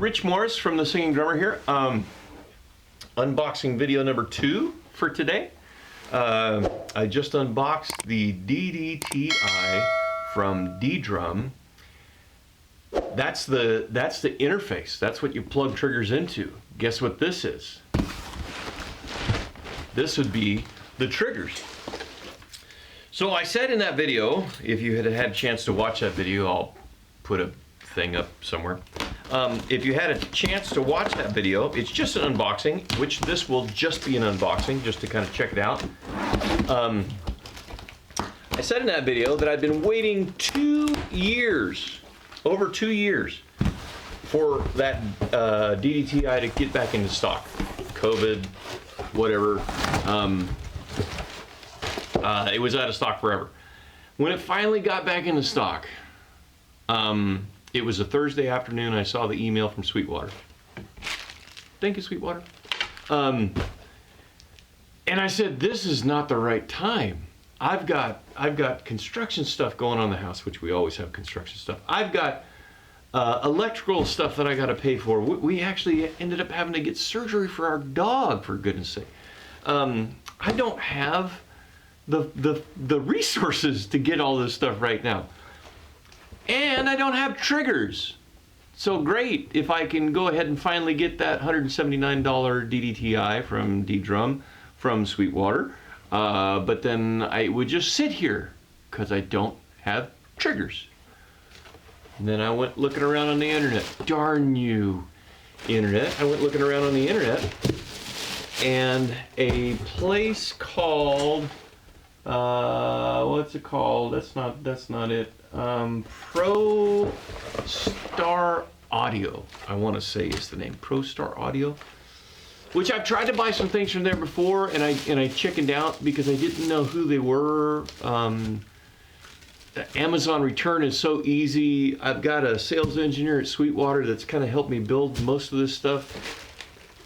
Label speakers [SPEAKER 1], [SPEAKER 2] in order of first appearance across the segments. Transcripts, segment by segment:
[SPEAKER 1] Rich Morris from The Singing Drummer here. Unboxing video number 2 for today. I just unboxed the DDTI from Ddrum. That's the interface. That's what you plug triggers into. Guess what this is? This would be the triggers. So I said in that video, if you had a chance to watch that video, I'll put a thing up somewhere. If you had a chance to watch that video, it's just an unboxing, which this will just be an unboxing, just to kind of check it out. I said in that video that I'd been waiting 2 years, over 2 years, for that DDTI to get back into stock. COVID, whatever. It was out of stock forever. When it finally got back into stock, it was a Thursday afternoon. I saw the email from Sweetwater. Thank you, Sweetwater. And I said, this is not the right time. I've got construction stuff going on in the house, which we always have construction stuff. I've got electrical stuff that I got to pay for. We actually ended up having to get surgery for our dog, for goodness sake. I don't have the resources to get all this stuff right now. And I don't have triggers. So great if I can go ahead and finally get that $179 DDTI from Ddrum from Sweetwater. But then I would just sit here because I don't have triggers. And then I went looking around on the internet. Darn you, internet. I went looking around on the internet, and a place called what's it called? That's not it. Pro Star Audio, I want to say is the name. Pro Star Audio, which I've tried to buy some things from there before, and I chickened out because I didn't know who they were. Amazon return is so easy. I've got a sales engineer at Sweetwater that's kind of helped me build most of this stuff.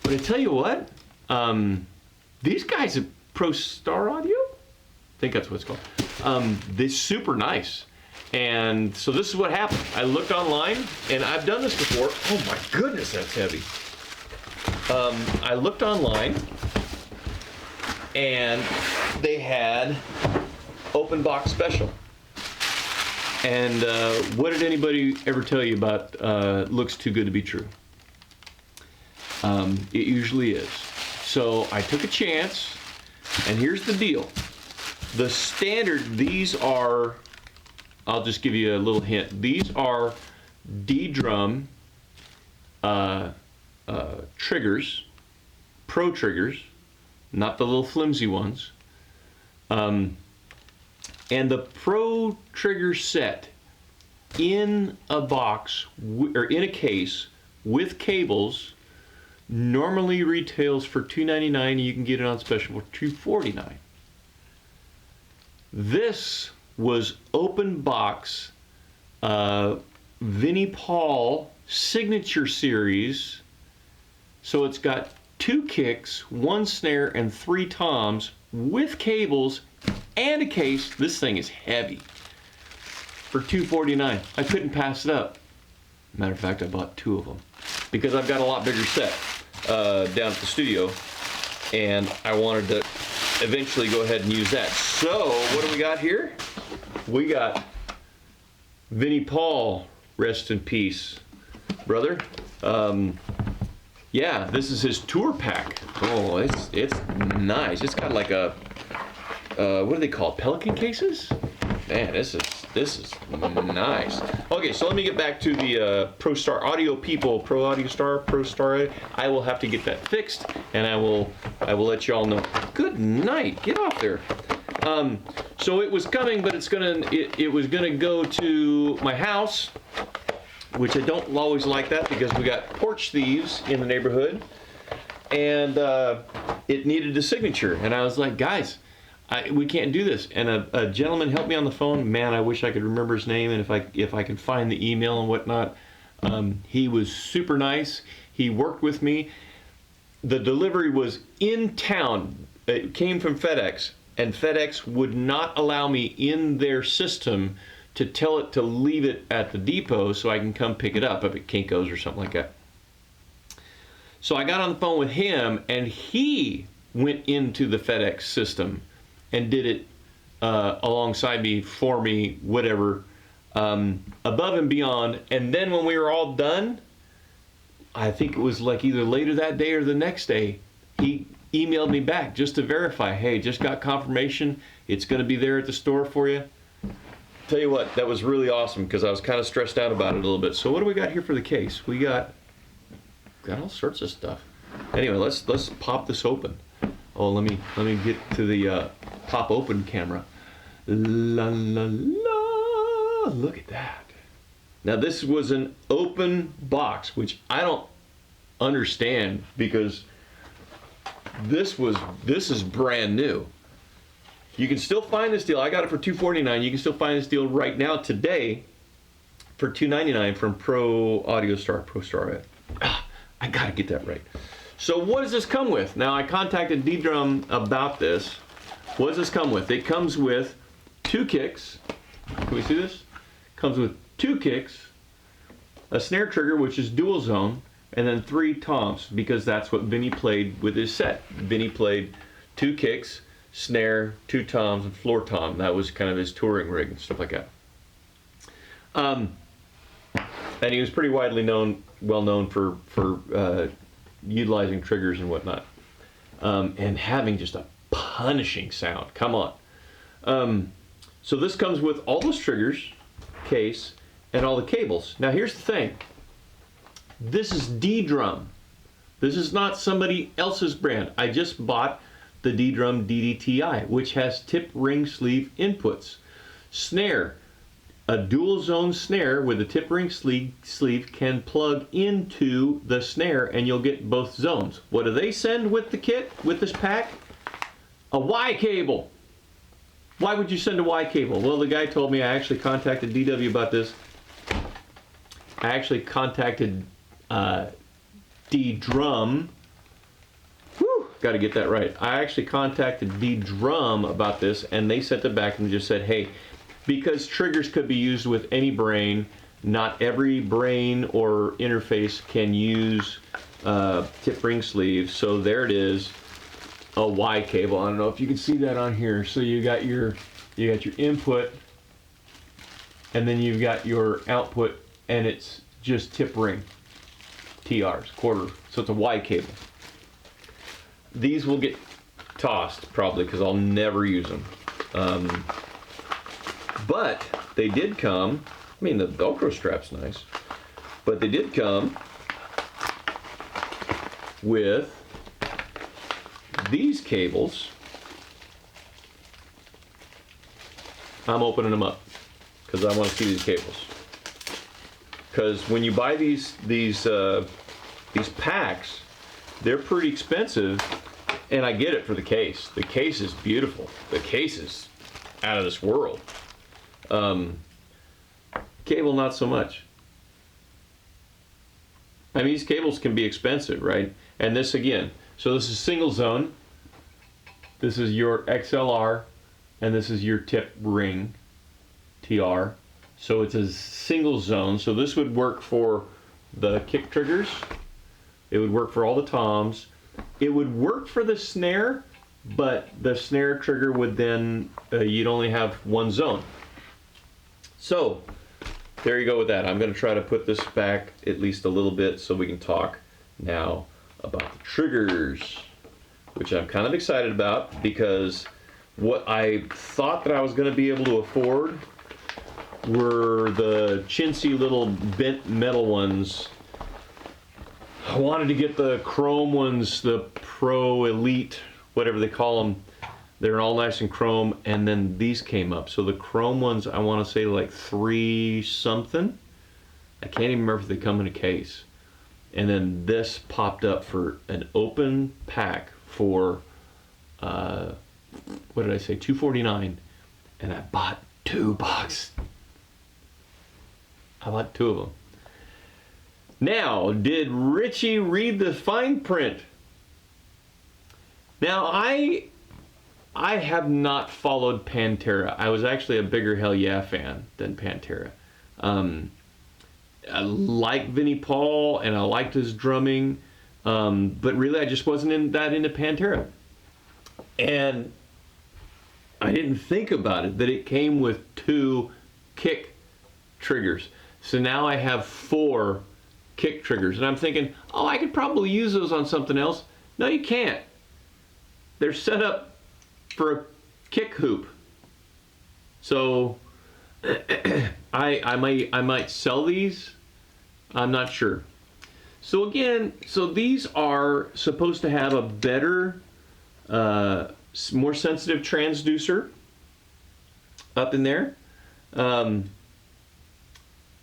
[SPEAKER 1] But I tell you what, these guys at Pro Star Audio, I think that's what it's called. They're super nice. And so this is what happened. I looked online, and I've done this before. Oh my goodness, that's heavy. I looked online, and they had open box special. And what did anybody ever tell you about looks too good to be true? It usually is. So I took a chance, and here's the deal. The standard, these are, I'll just give you a little hint. These are Ddrum triggers, pro triggers, not the little flimsy ones. And the pro trigger set in a box, or in a case with cables, normally retails for $2.99. You can get it on special for $2.49. This was open box Vinnie Paul signature series. So it's got 2 kicks, 1 snare, and 3 toms with cables and a case. This thing is heavy. For $2.49. I couldn't pass it up. Matter of fact, I bought 2 of them because I've got a lot bigger set down at the studio, and I wanted to eventually go ahead and use that. So what do we got here? We got Vinnie Paul, rest in peace, brother. Yeah, this is his tour pack. Oh, it's nice. It's got like a what do they call it? Pelican cases? Man, this is nice. Okay, so let me get back to the Pro Star Audio people. Pro Star. I will have to get that fixed, and I will let you all know. Good night. Get off there. So it was coming, but it was gonna go to my house, which I don't always like that because we got porch thieves in the neighborhood, and it needed a signature, and I was like, guys, we can't do this. And a gentleman helped me on the phone. Man, I wish I could remember his name, and if I could find the email and whatnot. He was super nice. He worked with me. The delivery was in town. It came from FedEx, and FedEx would not allow me in their system to tell it to leave it at the depot so I can come pick it up if it Kinko's or something like that. So I got on the phone with him, and he went into the FedEx system and did it alongside me, for me, whatever, above and beyond. And then when we were all done, I think it was like either later that day or the next day, he emailed me back just to verify, hey, just got confirmation, it's going to be there at the store for you. Tell you what, that was really awesome, because I was kind of stressed out about it a little bit. So what do we got here for the case? We got all sorts of stuff. Anyway, let's pop this open. Oh, let me get to the pop open camera. La la la! Look at that. Now this was an open box, which I don't understand, because this is brand new. You can still find this deal. I got it for $249. You can still find this deal right now today for $299 from Pro Star. I gotta get that right. So what does this come with? Now I contacted Ddrum about this. What does this come with? It comes with 2 kicks. Can we see this? Comes with 2 kicks, a snare trigger, which is dual zone, and then 3 toms, because that's what Vinnie played with his set. Vinnie played 2 kicks, snare, 2 toms, and floor tom. That was kind of his touring rig and stuff like that. And he was pretty widely well known for utilizing triggers and whatnot, and having just a punishing sound. Come on. So this comes with all those triggers, case, and all the cables. Now here's the thing. This is Ddrum. This is not somebody else's brand. I just bought the Ddrum DDTI, which has tip ring sleeve inputs. Snare. A dual zone snare with a tip ring sleeve can plug into the snare, and you'll get both zones. What do they send with the kit, with this pack? A Y cable. Why would you send a Y cable? Well, the guy told me, I actually contacted DW about this. I actually contacted Ddrum. Got to get that right. I actually contacted Ddrum about this, and they sent it back and just said, hey, because triggers could be used with any brain, not every brain or interface can use tip ring sleeves. So there it is, a Y cable. I don't know if you can see that on here. So you got your input, and then you've got your output, and it's just tip ring, TRs, quarter. So it's a Y cable. These will get tossed probably, because I'll never use them. But they did come, I mean, the Velcro strap's nice, but they did come with these cables. I'm opening them up because I want to see these cables. Because when you buy these packs, they're pretty expensive, and I get it for the case. The case is beautiful. The case is out of this world. Cable, not so much. I mean, these cables can be expensive, right? And this again, so this is single zone. This is your XLR, and this is your tip ring, TR. So it's a single zone. So this would work for the kick triggers. It would work for all the toms. It would work for the snare, but the snare trigger would then, you'd only have one zone. So there you go with that. I'm going to try to put this back at least a little bit so we can talk now about the triggers, which I'm kind of excited about, because what I thought that I was going to be able to afford were the chintzy little bent metal ones. I wanted to get the chrome ones, the Pro Elite, whatever they call them. They're all nice and chrome, and then these came up. So the chrome ones, I want to say like $3 something. I can't even remember if they come in a case. And then this popped up for an open pack for, what did I say, $249. And I bought 2 boxes. I bought 2 of them. Now, did Richie read the fine print? Now, I have not followed Pantera. I was actually a bigger Hell Yeah fan than Pantera. I like Vinnie Paul, and I liked his drumming, But really, I just wasn't into Pantera. And I didn't think about it, that it came with 2 kick triggers. So now I have 4 kick triggers. And I'm thinking, oh, I could probably use those on something else. No, you can't. They're set up for a kick hoop. So I might sell these. I'm not sure. So again, these are supposed to have a better, more sensitive transducer up in there.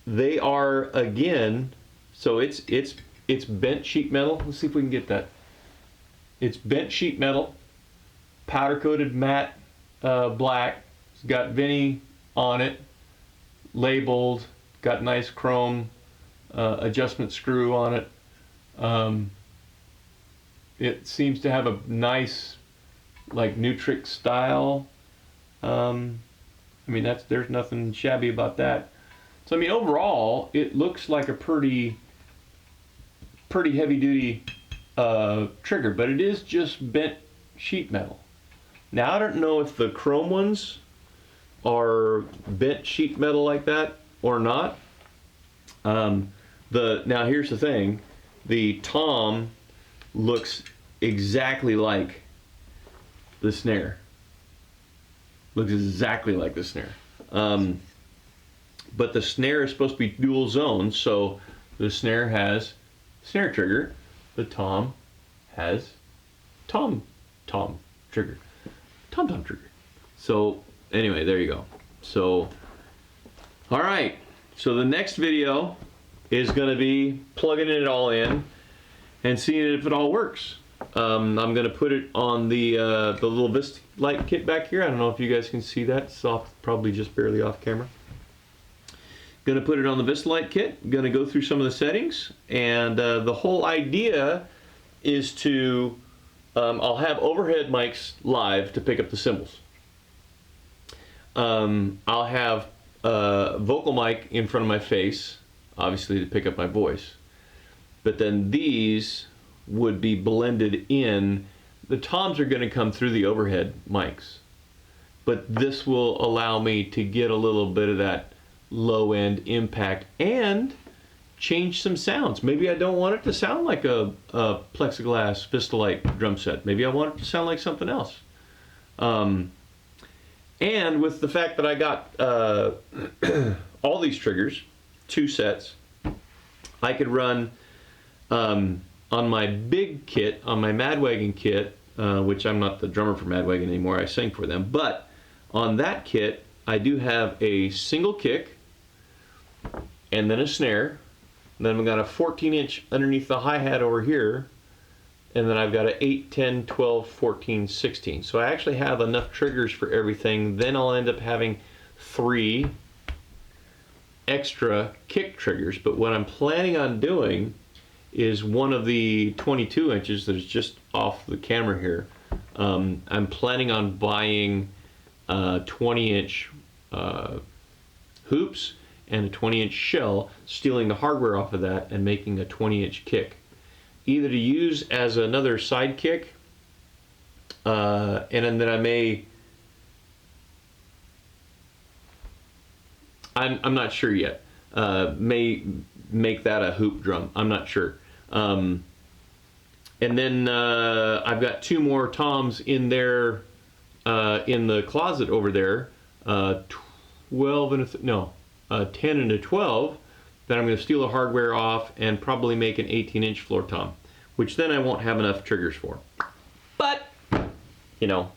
[SPEAKER 1] They are, again, so it's bent sheet metal. Let's see if we can get that. It's bent sheet metal, powder coated matte black. It's got Vinnie on it, labeled, got nice chrome adjustment screw on it. It seems to have a nice, like, Nutric style. I mean, there's nothing shabby about that. So I mean, overall, it looks like a pretty heavy duty trigger, but it is just bent sheet metal. Now I don't know if the chrome ones are bent sheet metal like that or not. Now here's the thing, the tom looks exactly like the snare. Looks exactly like the snare. But the snare is supposed to be dual zone, so the snare has snare trigger, the tom has tom trigger. Tom trigger. So anyway, there you go. So, all right. So the next video is going to be plugging it all in and seeing if it all works. I'm going to put it on the little Vista light kit back here. I don't know if you guys can see that. It's off, probably just barely off camera. Going to put it on the Vista light kit. Going to go through some of the settings, and the whole idea is to I'll have overhead mics live to pick up the cymbals. I'll have a vocal mic in front of my face, obviously, to pick up my voice. But then these would be blended in. The toms are going to come through the overhead mics, but this will allow me to get a little bit of that low end impact and change some sounds. Maybe I don't want it to sound like a plexiglass Vista light drum set. Maybe I want it to sound like something else. And with the fact that I got all these triggers, 2 sets, I could run on my big kit, on my Madwagon kit, which I'm not the drummer for Madwagon anymore, I sing for them, but on that kit I do have a single kick and then a snare. Then I've got a 14-inch underneath the hi-hat over here, and then I've got an 8, 10, 12, 14, 16. So I actually have enough triggers for everything. Then I'll end up having 3 extra kick triggers. But what I'm planning on doing is one of the 22 inches that is just off the camera here. I'm planning on buying 20-inch hoops and a 20-inch shell, stealing the hardware off of that and making a 20-inch kick, either to use as another side kick, and then I may, I'm not sure yet, may make that a hoop drum. I'm not sure. And then I've got 2 more toms in there, in the closet over there, 12 and a 10 and a 12, that I'm going to steal the hardware off and probably make an 18-inch floor tom, which then I won't have enough triggers for. But, you know,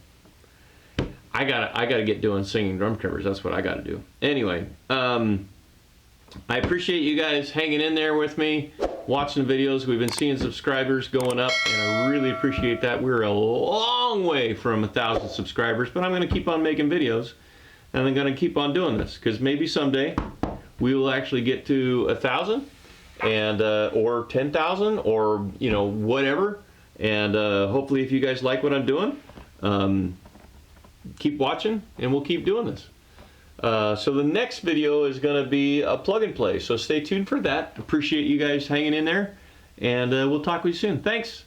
[SPEAKER 1] I gotta get doing singing drum covers. That's what I gotta do. Anyway, I appreciate you guys hanging in there with me, watching the videos. We've been seeing subscribers going up, and I really appreciate that. We're a long way from 1,000 subscribers, but I'm going to keep on making videos, and I'm going to keep on doing this, because maybe someday we will actually get to 1,000, and or 10,000, or, you know, whatever. And hopefully, if you guys like what I'm doing, keep watching, and we'll keep doing this. So the next video is going to be a plug and play, so stay tuned for that. Appreciate you guys hanging in there, And we'll talk with you soon. Thanks.